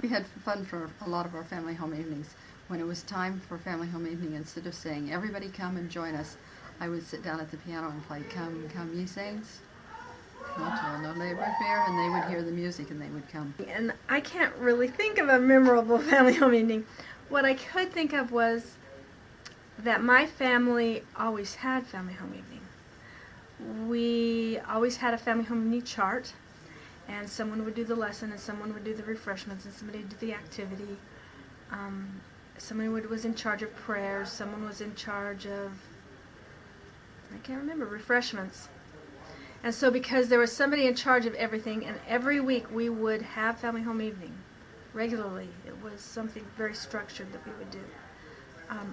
We had fun for a lot of our family home evenings. When it was time for family home evening, instead of saying, everybody come and join us, I would sit down at the piano and play, Come, Come Ye Saints, not all no labor fair, and they would hear the music and they would come. And I can't really think of a memorable family home evening. What I could think of was that my family always had family home evening. We always had a family home evening chart, and someone would do the lesson, and someone would do the refreshments, and somebody would do the activity. Someone was in charge of prayers, someone was in charge of, I can't remember, refreshments. And so because there was somebody in charge of everything, and every week we would have family home evening regularly. It was something very structured that we would do.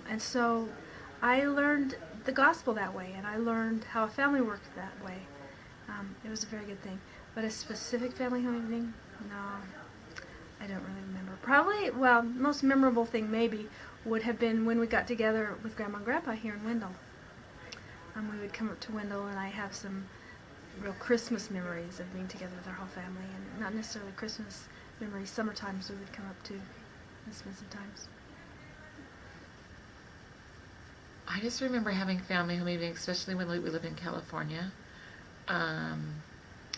And so I learned the gospel that way, and I learned how a family worked that way. It was a very good thing. But a specific family home evening? No, I don't really remember. Probably, well, most memorable thing maybe would have been when we got together with Grandma and Grandpa here in Wendell. We would come up to Wendell, and I have some real Christmas memories of being together with our whole family, and not necessarily Christmas memories. Summer times we would come up to and spend some times. I just remember having family home evenings, especially when we lived in California.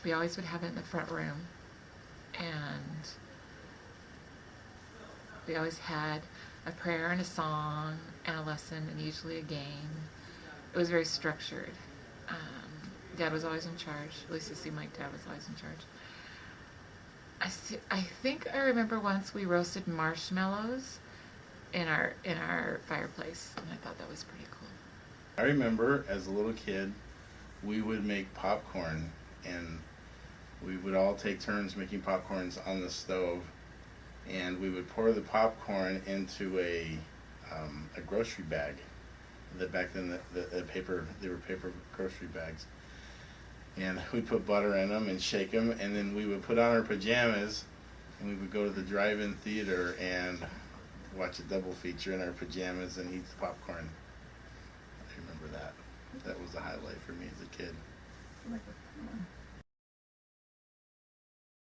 We always would have it in the front room, and we always had a prayer and a song and a lesson and usually a game. It was very structured. Dad was always in charge. At least it seemed like Dad was always in charge. I think I remember once we roasted marshmallows in our fireplace, and I thought that was pretty cool. I remember as a little kid, we would make popcorn, and we would all take turns making popcorns on the stove, and we would pour the popcorn into a grocery bag. That back then they were paper grocery bags, and we'd put butter in them and shake them, and then we would put on our pajamas, and we would go to the drive-in theater and watch a double feature in our pajamas and eat the popcorn. I remember that. That was a highlight for me as a kid.